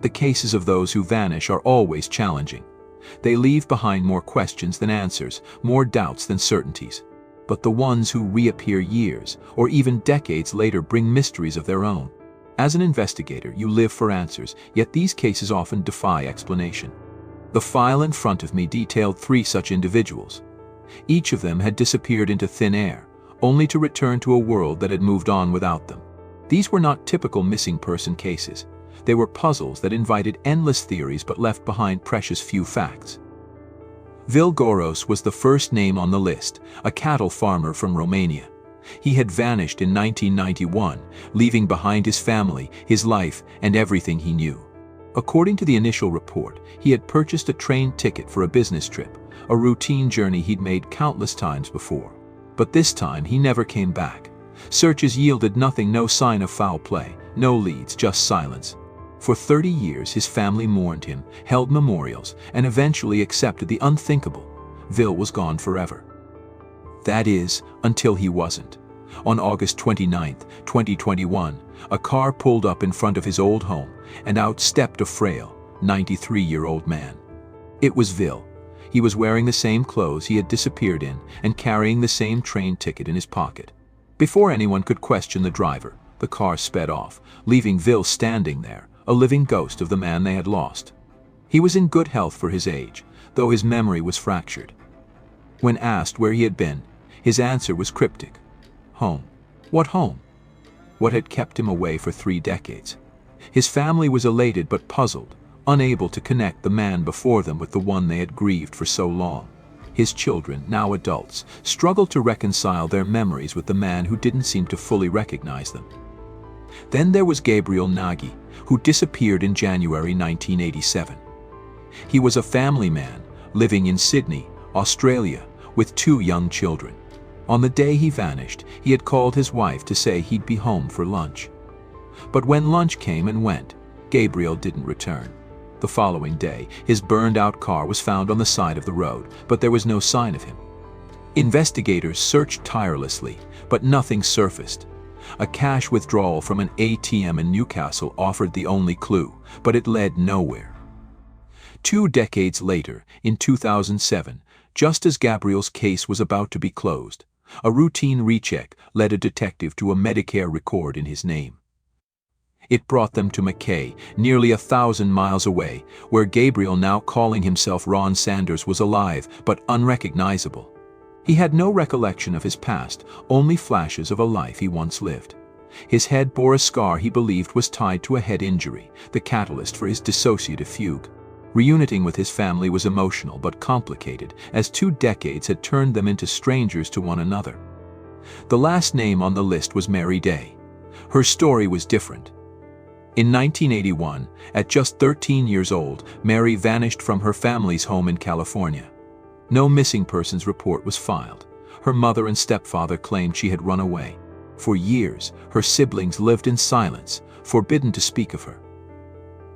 The cases of those who vanish are always challenging. They leave behind more questions than answers, more doubts than certainties. But the ones who reappear years, or even decades later, bring mysteries of their own. As an investigator, you live for answers, yet these cases often defy explanation. The file in front of me detailed 3 such individuals. Each of them had disappeared into thin air, only to return to a world that had moved on without them. These were not typical missing person cases. They were puzzles that invited endless theories but left behind precious few facts. Vil Goros was the first name on the list, a cattle farmer from Romania. He had vanished in 1991, leaving behind his family, his life, and everything he knew. According to the initial report, he had purchased a train ticket for a business trip, a routine journey he'd made countless times before. But this time he never came back. Searches yielded nothing, no sign of foul play, no leads, just silence. For 30 years his family mourned him, held memorials, and eventually accepted the unthinkable. Vil was gone forever. That is, until he wasn't. On August 29, 2021, a car pulled up in front of his old home, and out stepped a frail, 93-year-old man. It was Vil. He was wearing the same clothes he had disappeared in and carrying the same train ticket in his pocket. Before anyone could question the driver, the car sped off, leaving Vil standing there, a living ghost of the man they had lost. He was in good health for his age, though his memory was fractured. When asked where he had been, his answer was cryptic. Home. What home? What had kept him away for 3 decades? His family was elated but puzzled, unable to connect the man before them with the one they had grieved for so long. His children, now adults, struggled to reconcile their memories with the man who didn't seem to fully recognize them. Then there was Gabriel Naggi, who disappeared in January 1987. He was a family man, living in Sydney, Australia, with 2 young children. On the day he vanished, he had called his wife to say he'd be home for lunch. But when lunch came and went, Gabriel didn't return. The following day, his burned-out car was found on the side of the road, but there was no sign of him. Investigators searched tirelessly, but nothing surfaced. A cash withdrawal from an ATM in Newcastle offered the only clue, but it led nowhere. 2 decades later, in 2007, just as Gabriel's case was about to be closed, a routine recheck led a detective to a Medicare record in his name. It brought them to Mackay, nearly 1,000 miles away, where Gabriel, now calling himself Ron Sanders, was alive but unrecognizable. He had no recollection of his past, only flashes of a life he once lived. His head bore a scar he believed was tied to a head injury, the catalyst for his dissociative fugue. Reuniting with his family was emotional but complicated, as 2 decades had turned them into strangers to one another. The last name on the list was Mary Day. Her story was different. In 1981, at just 13 years old, Mary vanished from her family's home in California. No missing persons report was filed. Her mother and stepfather claimed she had run away. For years, her siblings lived in silence, forbidden to speak of her.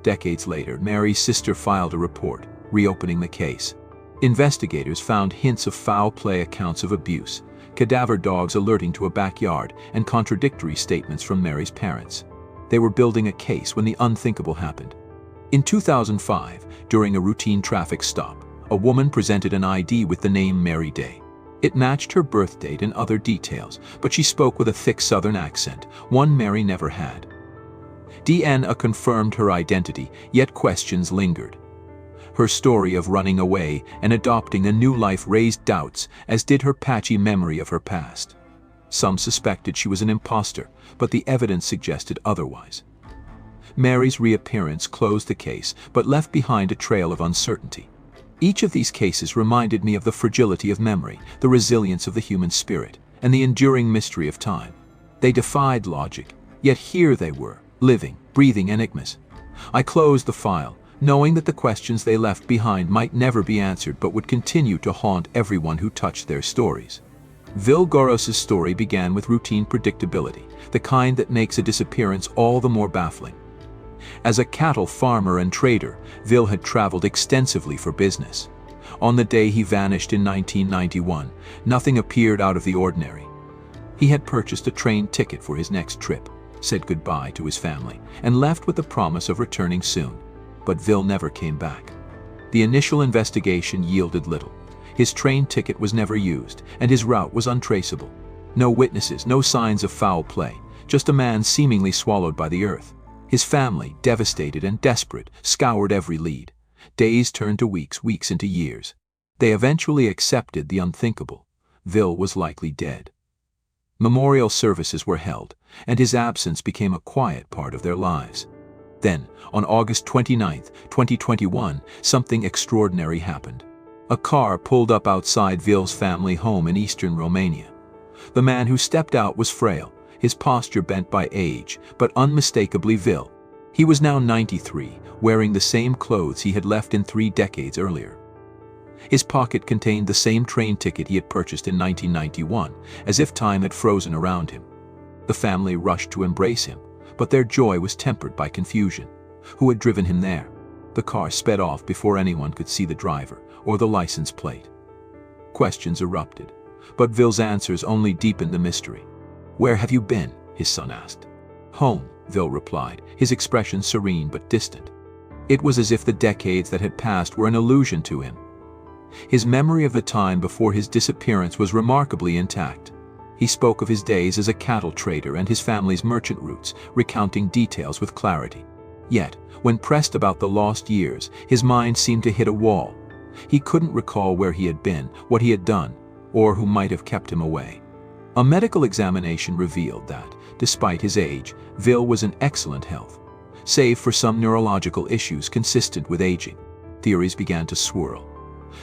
Decades later, Mary's sister filed a report, reopening the case. Investigators found hints of foul play, accounts of abuse, cadaver dogs alerting to a backyard, and contradictory statements from Mary's parents. They were building a case when the unthinkable happened. In 2005, during a routine traffic stop, a woman presented an ID with the name Mary Day. It matched her birth date and other details, but she spoke with a thick Southern accent, one Mary never had. DNA confirmed her identity, yet questions lingered. Her story of running away and adopting a new life raised doubts, as did her patchy memory of her past. Some suspected she was an imposter, but the evidence suggested otherwise. Mary's reappearance closed the case, but left behind a trail of uncertainty. Each of these cases reminded me of the fragility of memory, the resilience of the human spirit, and the enduring mystery of time. They defied logic, yet here they were, living, breathing enigmas. I closed the file, knowing that the questions they left behind might never be answered but would continue to haunt everyone who touched their stories. Vil Goros' story began with routine predictability, the kind that makes a disappearance all the more baffling. As a cattle farmer and trader, Vil had traveled extensively for business. On the day he vanished in 1991, nothing appeared out of the ordinary. He had purchased a train ticket for his next trip, said goodbye to his family, and left with the promise of returning soon. But Vil never came back. The initial investigation yielded little. His train ticket was never used, and his route was untraceable. No witnesses, no signs of foul play, just a man seemingly swallowed by the earth. His family, devastated and desperate, scoured every lead. Days turned to weeks, weeks into years. They eventually accepted the unthinkable. Vil was likely dead. Memorial services were held, and his absence became a quiet part of their lives. Then, on August 29, 2021, something extraordinary happened. A car pulled up outside Vil's family home in eastern Romania. The man who stepped out was frail, his posture bent by age, but unmistakably Vil. He was now 93, wearing the same clothes he had left in 3 decades earlier. His pocket contained the same train ticket he had purchased in 1991, as if time had frozen around him. The family rushed to embrace him, but their joy was tempered by confusion. Who had driven him there? The car sped off before anyone could see the driver or the license plate. Questions erupted, but Vil's answers only deepened the mystery. "Where have you been?" his son asked. "Home," Vil replied, his expression serene but distant. It was as if the decades that had passed were an illusion to him. His memory of the time before his disappearance was remarkably intact. He spoke of his days as a cattle trader and his family's merchant routes, recounting details with clarity. Yet, when pressed about the lost years, his mind seemed to hit a wall. He couldn't recall where he had been, what he had done, or who might have kept him away. A medical examination revealed that, despite his age, Vil was in excellent health. Save for some neurological issues consistent with aging, theories began to swirl.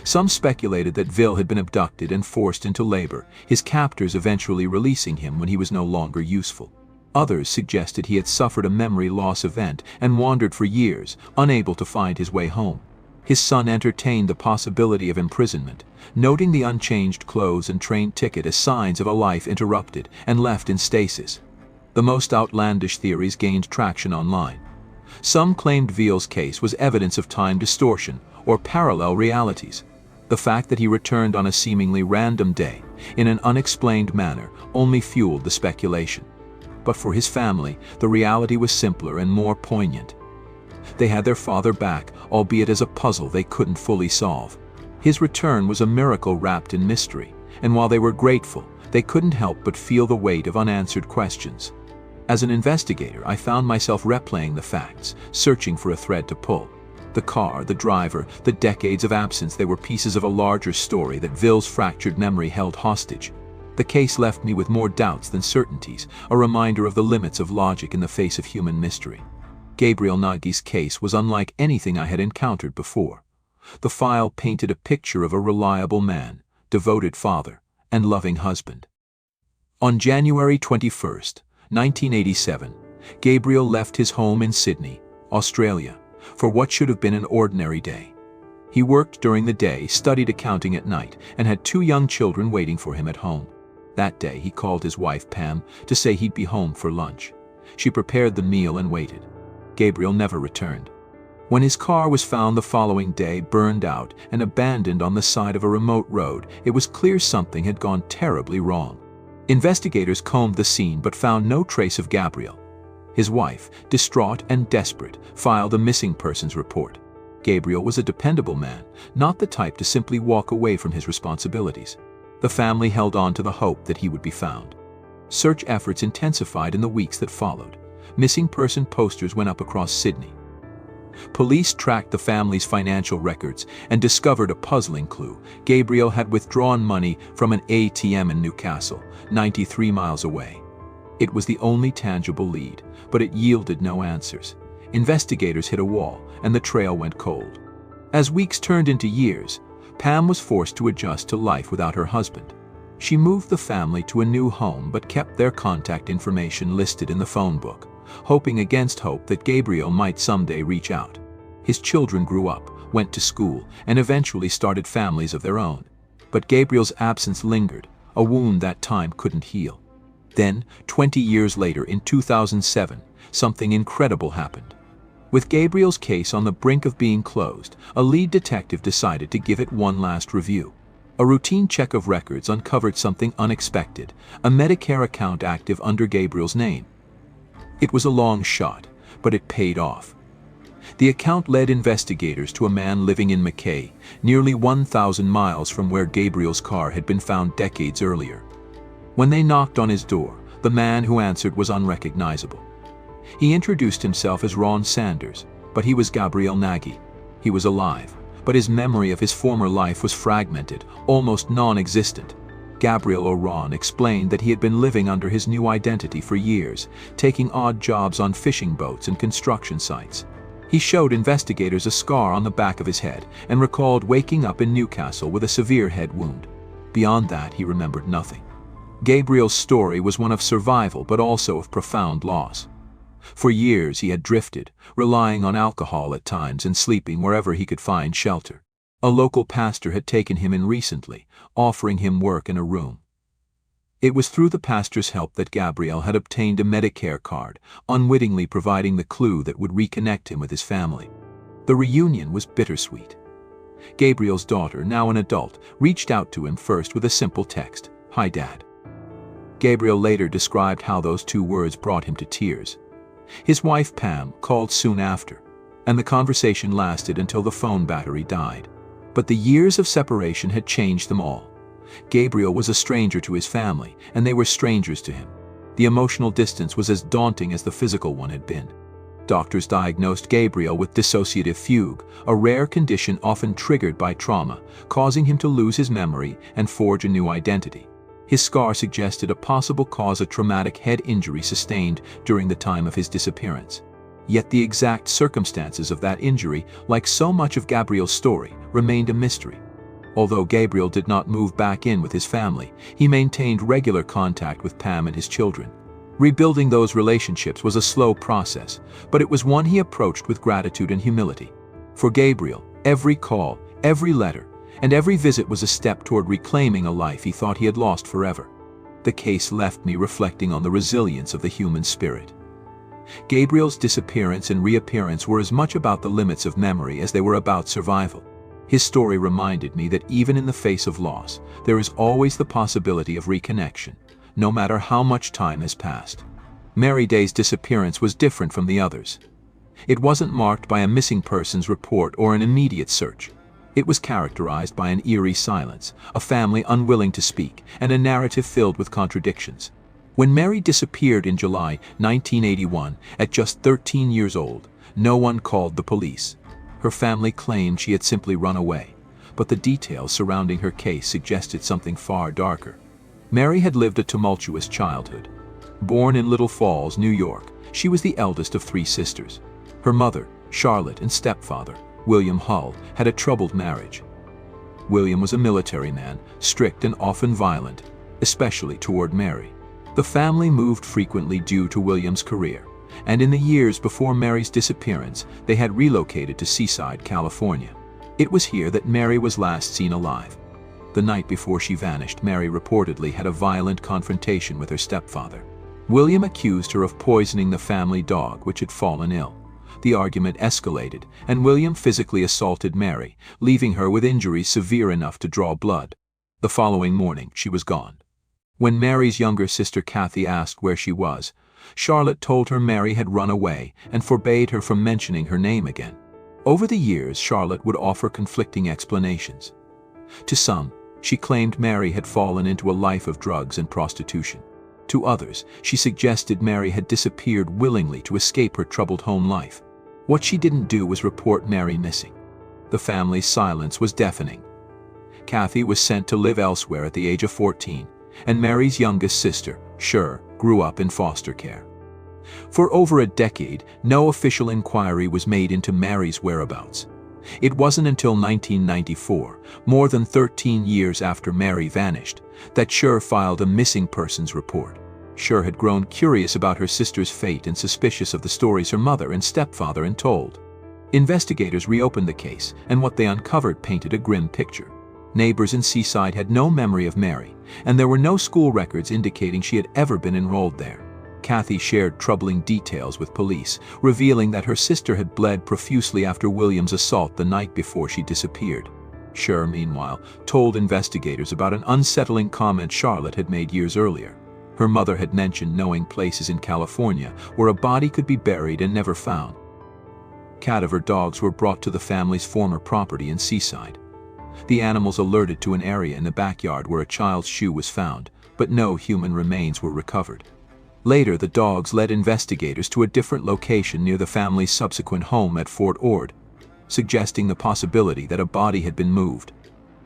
Some speculated that Vil had been abducted and forced into labor, his captors eventually releasing him when he was no longer useful. Others suggested he had suffered a memory loss event and wandered for years, unable to find his way home. His son entertained the possibility of imprisonment, noting the unchanged clothes and train ticket as signs of a life interrupted and left in stasis. The most outlandish theories gained traction online. Some claimed Vil's case was evidence of time distortion or parallel realities. The fact that he returned on a seemingly random day, in an unexplained manner, only fueled the speculation. But for his family, the reality was simpler and more poignant. They had their father back, albeit as a puzzle they couldn't fully solve. His return was a miracle wrapped in mystery, and while they were grateful, they couldn't help but feel the weight of unanswered questions. As an investigator, I found myself replaying the facts, searching for a thread to pull. The car, the driver, the decades of absence, they were pieces of a larger story that Vil's fractured memory held hostage. The case left me with more doubts than certainties, a reminder of the limits of logic in the face of human mystery. Gabriel Naggi's case was unlike anything I had encountered before. The file painted a picture of a reliable man, devoted father, and loving husband. On January 21, 1987, Gabriel left his home in Sydney, Australia, for what should have been an ordinary day. He worked during the day, studied accounting at night, and had 2 young children waiting for him at home. That day, he called his wife Pam to say he'd be home for lunch. She prepared the meal and waited. Gabriel never returned. When his car was found the following day, burned out and abandoned on the side of a remote road, it was clear something had gone terribly wrong. Investigators combed the scene but found no trace of Gabriel. His wife, distraught and desperate, filed a missing persons report. Gabriel was a dependable man, not the type to simply walk away from his responsibilities. The family held on to the hope that he would be found. Search efforts intensified in the weeks that followed. Missing person posters went up across Sydney. Police tracked the family's financial records and discovered a puzzling clue. Gabriel had withdrawn money from an ATM in Newcastle, 93 miles away. It was the only tangible lead, but it yielded no answers. Investigators hit a wall, and the trail went cold. As weeks turned into years, Pam was forced to adjust to life without her husband. She moved the family to a new home but kept their contact information listed in the phone book, hoping against hope that Gabriel might someday reach out. His children grew up, went to school, and eventually started families of their own. But Gabriel's absence lingered, a wound that time couldn't heal. Then, 20 years later, in 2007, something incredible happened. With Gabriel's case on the brink of being closed, a lead detective decided to give it one last review. A routine check of records uncovered something unexpected, a Medicare account active under Gabriel's name. It was a long shot, but it paid off. The account led investigators to a man living in Mackay, nearly 1,000 miles from where Gabriel's car had been found decades earlier. When they knocked on his door, the man who answered was unrecognizable. He introduced himself as Ron Sanders, but he was Gabriel Naggi. He was alive, but his memory of his former life was fragmented, almost non-existent. Gabriel or Ron explained that he had been living under his new identity for years, taking odd jobs on fishing boats and construction sites. He showed investigators a scar on the back of his head and recalled waking up in Newcastle with a severe head wound. Beyond that, he remembered nothing. Gabriel's story was one of survival but also of profound loss. For years he had drifted, relying on alcohol at times and sleeping wherever he could find shelter. A local pastor had taken him in recently, offering him work in a room. It was through the pastor's help that Gabriel had obtained a Medicare card, unwittingly providing the clue that would reconnect him with his family. The reunion was bittersweet. Gabriel's daughter, now an adult, reached out to him first with a simple text, "Hi, Dad." Gabriel later described how those two words brought him to tears. His wife Pam called soon after, and the conversation lasted until the phone battery died. But the years of separation had changed them all. Gabriel was a stranger to his family, and they were strangers to him. The emotional distance was as daunting as the physical one had been. Doctors diagnosed Gabriel with dissociative fugue, a rare condition often triggered by trauma, causing him to lose his memory and forge a new identity. His scar suggested a possible cause, a traumatic head injury sustained during the time of his disappearance. Yet the exact circumstances of that injury, like so much of Gabriel's story, remained a mystery. Although Gabriel did not move back in with his family, he maintained regular contact with Pam and his children. Rebuilding those relationships was a slow process, but it was one he approached with gratitude and humility. For Gabriel, every call, every letter, and every visit was a step toward reclaiming a life he thought he had lost forever. The case left me reflecting on the resilience of the human spirit. Gabriel's disappearance and reappearance were as much about the limits of memory as they were about survival. His story reminded me that even in the face of loss, there is always the possibility of reconnection, no matter how much time has passed. Mary Day's disappearance was different from the others. It wasn't marked by a missing persons report or an immediate search. It was characterized by an eerie silence, a family unwilling to speak, and a narrative filled with contradictions. When Mary disappeared in July 1981, at just 13 years old, no one called the police. Her family claimed she had simply run away, but the details surrounding her case suggested something far darker. Mary had lived a tumultuous childhood. Born in Little Falls, New York, she was the eldest of 3 sisters. Her mother, Charlotte, and stepfather, William Hull, had a troubled marriage. William was a military man, strict and often violent, especially toward Mary. The family moved frequently due to William's career, and in the years before Mary's disappearance, they had relocated to Seaside, California. It was here that Mary was last seen alive. The night before she vanished, Mary reportedly had a violent confrontation with her stepfather. William accused her of poisoning the family dog, which had fallen ill. The argument escalated, and William physically assaulted Mary, leaving her with injuries severe enough to draw blood. The following morning, she was gone. When Mary's younger sister Kathy asked where she was, Charlotte told her Mary had run away and forbade her from mentioning her name again. Over the years, Charlotte would offer conflicting explanations. To some, she claimed Mary had fallen into a life of drugs and prostitution. To others, she suggested Mary had disappeared willingly to escape her troubled home life. What she didn't do was report Mary missing. The family's silence was deafening. Kathy was sent to live elsewhere at the age of 14, and Mary's youngest sister, Cher, grew up in foster care. For over a decade, no official inquiry was made into Mary's whereabouts. It wasn't until 1994, more than 13 years after Mary vanished, that Cher filed a missing persons report. Cher had grown curious about her sister's fate and suspicious of the stories her mother and stepfather had told. Investigators reopened the case, and what they uncovered painted a grim picture. Neighbors in Seaside had no memory of Mary, and there were no school records indicating she had ever been enrolled there. Kathy shared troubling details with police, revealing that her sister had bled profusely after William's assault the night before she disappeared. Cher, meanwhile, told investigators about an unsettling comment Charlotte had made years earlier. Her mother had mentioned knowing places in California where a body could be buried and never found. cadaver dogs were brought to the family's former property in Seaside. The animals alerted to an area in the backyard where a child's shoe was found, but no human remains were recovered. Later, the dogs led investigators to a different location near the family's subsequent home at Fort Ord, suggesting the possibility that a body had been moved.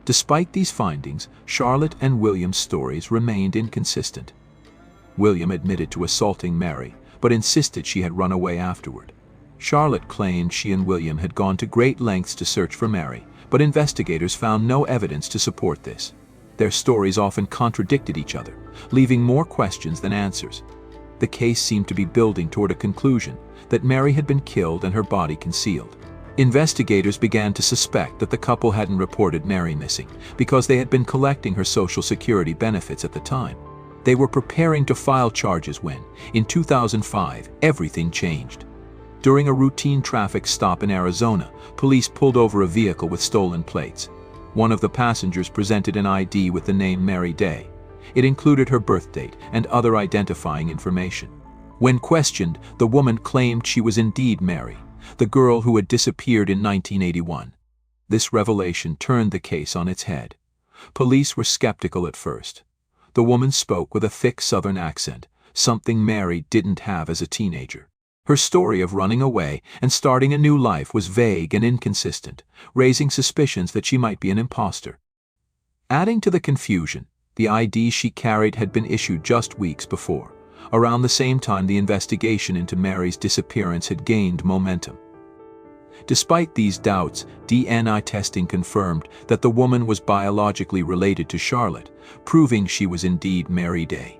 Despite these findings, Charlotte and William's stories remained inconsistent. William admitted to assaulting Mary, but insisted she had run away afterward. Charlotte claimed she and William had gone to great lengths to search for Mary, but investigators found no evidence to support this. Their stories often contradicted each other, leaving more questions than answers. The case seemed to be building toward a conclusion that Mary had been killed and her body concealed. Investigators began to suspect that the couple hadn't reported Mary missing because they had been collecting her Social Security benefits at the time. They were preparing to file charges when, in 2005, everything changed. During a routine traffic stop in Arizona, police pulled over a vehicle with stolen plates. One of the passengers presented an ID with the name Mary Day. It included her birth date and other identifying information. When questioned, the woman claimed she was indeed Mary, the girl who had disappeared in 1981. This revelation turned the case on its head. Police were skeptical at first. The woman spoke with a thick Southern accent, something Mary didn't have as a teenager. Her story of running away and starting a new life was vague and inconsistent, raising suspicions that she might be an imposter. Adding to the confusion, the ID she carried had been issued just weeks before, around the same time the investigation into Mary's disappearance had gained momentum. Despite these doubts, DNA testing confirmed that the woman was biologically related to Charlotte, proving she was indeed Mary Day.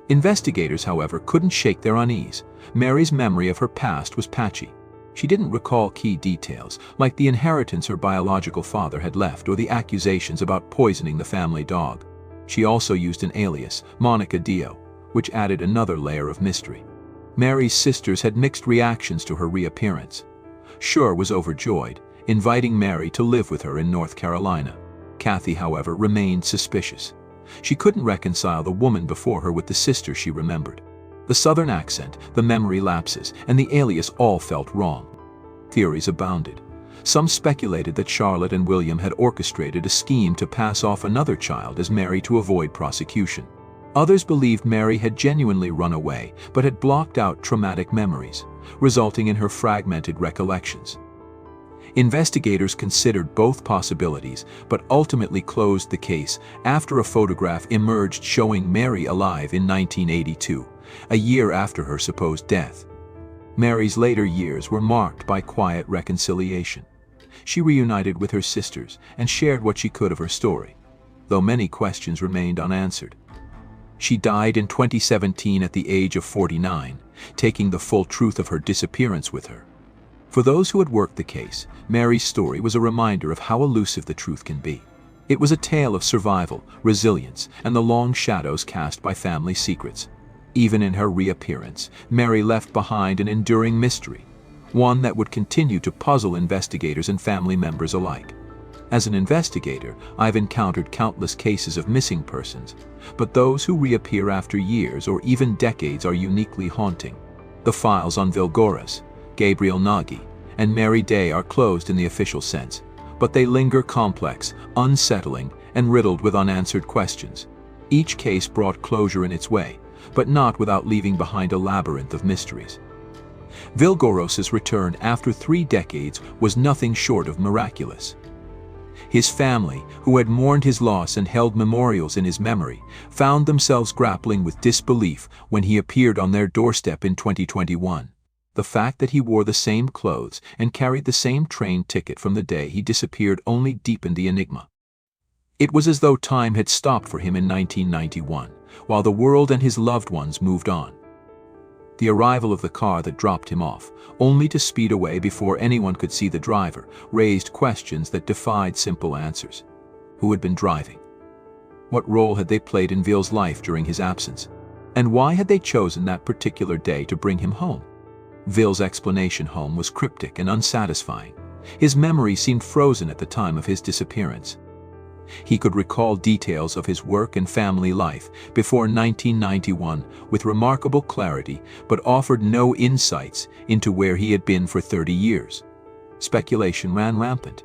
Investigators, however, couldn't shake their unease. Mary's memory of her past was patchy. She didn't recall key details, like the inheritance her biological father had left or the accusations about poisoning the family dog. She also used an alias, Monica Dio, which added another layer of mystery. Mary's sisters had mixed reactions to her reappearance. Shore was overjoyed, inviting Mary to live with her in North Carolina. Kathy, however, remained suspicious. She couldn't reconcile the woman before her with the sister she remembered. The Southern accent, the memory lapses, and the alias all felt wrong. Theories abounded. Some speculated that Charlotte and William had orchestrated a scheme to pass off another child as Mary to avoid prosecution. Others believed Mary had genuinely run away, but had blocked out traumatic memories, resulting in her fragmented recollections. Investigators considered both possibilities, but ultimately closed the case after a photograph emerged showing Mary alive in 1982, a year after her supposed death. Mary's later years were marked by quiet reconciliation. She reunited with her sisters and shared what she could of her story, though many questions remained unanswered. She died in 2017 at the age of 49, taking the full truth of her disappearance with her. For those who had worked the case, Mary's story was a reminder of how elusive the truth can be. It was a tale of survival, resilience, and the long shadows cast by family secrets. Even in her reappearance, Mary left behind an enduring mystery, one that would continue to puzzle investigators and family members alike. As an investigator, I've encountered countless cases of missing persons, but those who reappear after years or even decades are uniquely haunting. The files on Vil Goros, Gabriel Naggi, and Mary Day are closed in the official sense, but they linger complex, unsettling, and riddled with unanswered questions. Each case brought closure in its way, but not without leaving behind a labyrinth of mysteries. Vil Goros's return after 3 decades was nothing short of miraculous. His family, who had mourned his loss and held memorials in his memory, found themselves grappling with disbelief when he appeared on their doorstep in 2021. The fact that he wore the same clothes and carried the same train ticket from the day he disappeared only deepened the enigma. It was as though time had stopped for him in 1991, while the world and his loved ones moved on. The arrival of the car that dropped him off, only to speed away before anyone could see the driver, raised questions that defied simple answers. Who had been driving? What role had they played in Vil's life during his absence? And why had they chosen that particular day to bring him home? Vil's explanation home was cryptic and unsatisfying. His memory seemed frozen at the time of his disappearance. He could recall details of his work and family life before 1991 with remarkable clarity, but offered no insights into where he had been for 30 years. Speculation ran rampant.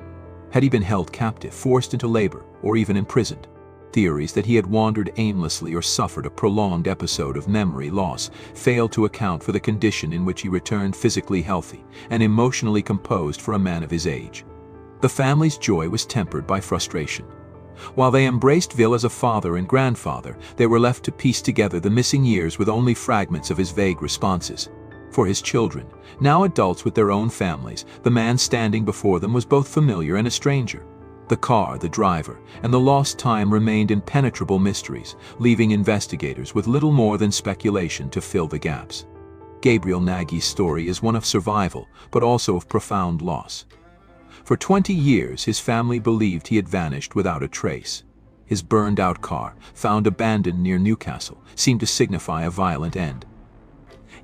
Had he been held captive, forced into labor, or even imprisoned? Theories that he had wandered aimlessly or suffered a prolonged episode of memory loss failed to account for the condition in which he returned physically healthy and emotionally composed for a man of his age. The family's joy was tempered by frustration. While they embraced Vil as a father and grandfather, they were left to piece together the missing years with only fragments of his vague responses. For his children, now adults with their own families, the man standing before them was both familiar and a stranger. The car, the driver, and the lost time remained impenetrable mysteries, leaving investigators with little more than speculation to fill the gaps. Gabriel Naggi's story is one of survival, but also of profound loss. For 20 years, his family believed he had vanished without a trace. His burned-out car, found abandoned near Newcastle, seemed to signify a violent end.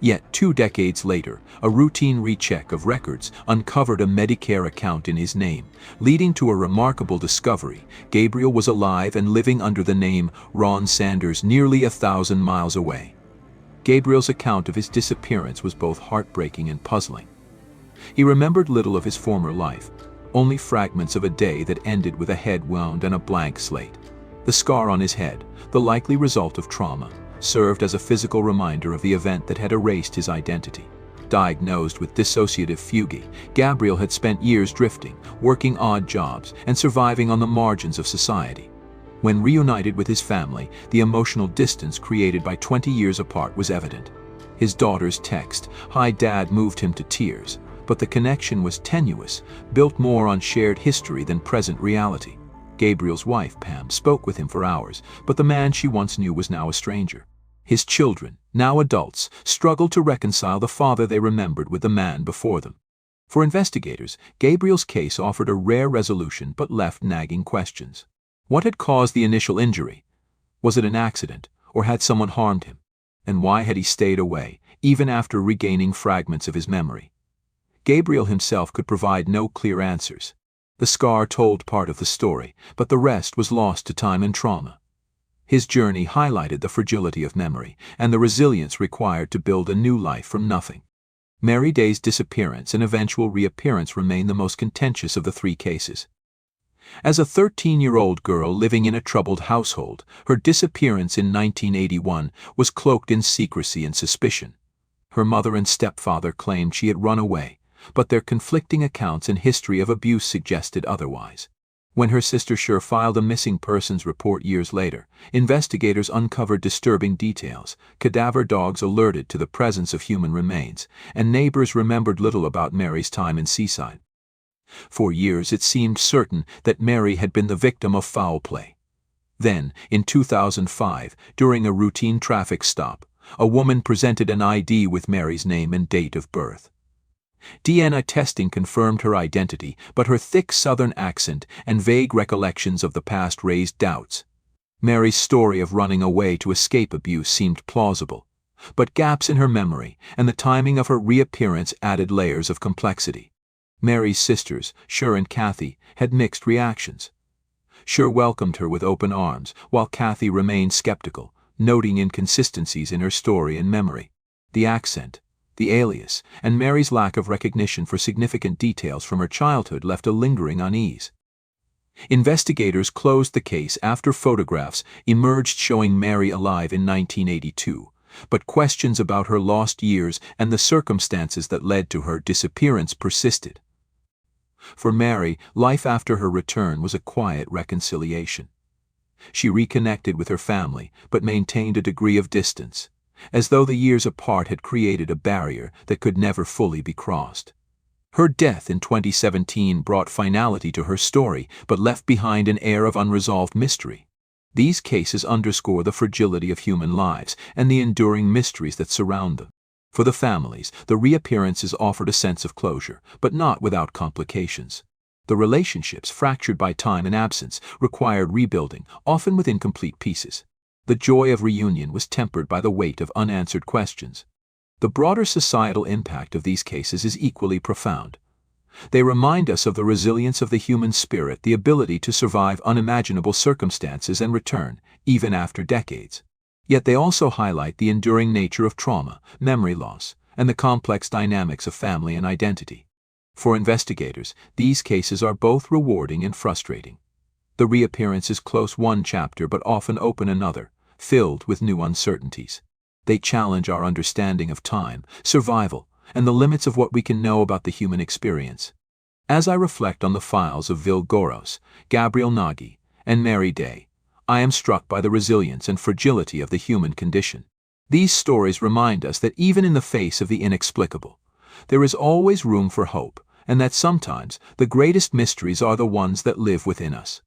Yet 2 decades later, a routine recheck of records uncovered a Medicare account in his name, leading to a remarkable discovery. Gabriel was alive and living under the name Ron Sanders nearly 1,000 miles away. Gabriel's account of his disappearance was both heartbreaking and puzzling. He remembered little of his former life, only fragments of a day that ended with a head wound and a blank slate. The scar on his head, the likely result of trauma, served as a physical reminder of the event that had erased his identity. Diagnosed with dissociative fugue, Gabriel had spent years drifting, working odd jobs, and surviving on the margins of society. When reunited with his family, the emotional distance created by 20 years apart was evident. His daughter's text, "Hi Dad," moved him to tears, but the connection was tenuous, built more on shared history than present reality. Gabriel's wife, Pam, spoke with him for hours, but the man she once knew was now a stranger. His children, now adults, struggled to reconcile the father they remembered with the man before them. For investigators, Gabriel's case offered a rare resolution but left nagging questions. What had caused the initial injury? Was it an accident, or had someone harmed him? And why had he stayed away, even after regaining fragments of his memory? Gabriel himself could provide no clear answers. The scar told part of the story, but the rest was lost to time and trauma. His journey highlighted the fragility of memory and the resilience required to build a new life from nothing. Mary Day's disappearance and eventual reappearance remain the most contentious of the 3 cases. As a 13-year-old girl living in a troubled household, her disappearance in 1981 was cloaked in secrecy and suspicion. Her mother and stepfather claimed she had run away, but their conflicting accounts and history of abuse suggested otherwise. When her sister Cher filed a missing persons report years later, investigators uncovered disturbing details. Cadaver dogs alerted to the presence of human remains, and neighbors remembered little about Mary's time in Seaside. For years it seemed certain that Mary had been the victim of foul play. Then, in 2005, during a routine traffic stop, a woman presented an ID with Mary's name and date of birth. DNA testing confirmed her identity, but her thick Southern accent and vague recollections of the past raised doubts. Mary's story of running away to escape abuse seemed plausible, but gaps in her memory and the timing of her reappearance added layers of complexity. Mary's sisters, Cher and Kathy, had mixed reactions. Cher welcomed her with open arms, while Kathy remained skeptical, noting inconsistencies in her story and memory. The accent, the alias, and Mary's lack of recognition for significant details from her childhood left a lingering unease. Investigators closed the case after photographs emerged showing Mary alive in 1982, but questions about her lost years and the circumstances that led to her disappearance persisted. For Mary, life after her return was a quiet reconciliation. She reconnected with her family, but maintained a degree of distance, as though the years apart had created a barrier that could never fully be crossed. Her death in 2017 brought finality to her story, but left behind an air of unresolved mystery. These cases underscore the fragility of human lives and the enduring mysteries that surround them. For the families, the reappearances offered a sense of closure, but not without complications. The relationships, fractured by time and absence, required rebuilding, often with incomplete pieces. The joy of reunion was tempered by the weight of unanswered questions. The broader societal impact of these cases is equally profound. They remind us of the resilience of the human spirit, the ability to survive unimaginable circumstances and return, even after decades. Yet they also highlight the enduring nature of trauma, memory loss, and the complex dynamics of family and identity. For investigators, these cases are both rewarding and frustrating. The reappearances close one chapter but often open another, filled with new uncertainties. They challenge our understanding of time, survival, and the limits of what we can know about the human experience. As I reflect on the files of Vil Goros, Gabriel Naggi, and Mary Day, I am struck by the resilience and fragility of the human condition. These stories remind us that even in the face of the inexplicable, there is always room for hope, and that sometimes the greatest mysteries are the ones that live within us.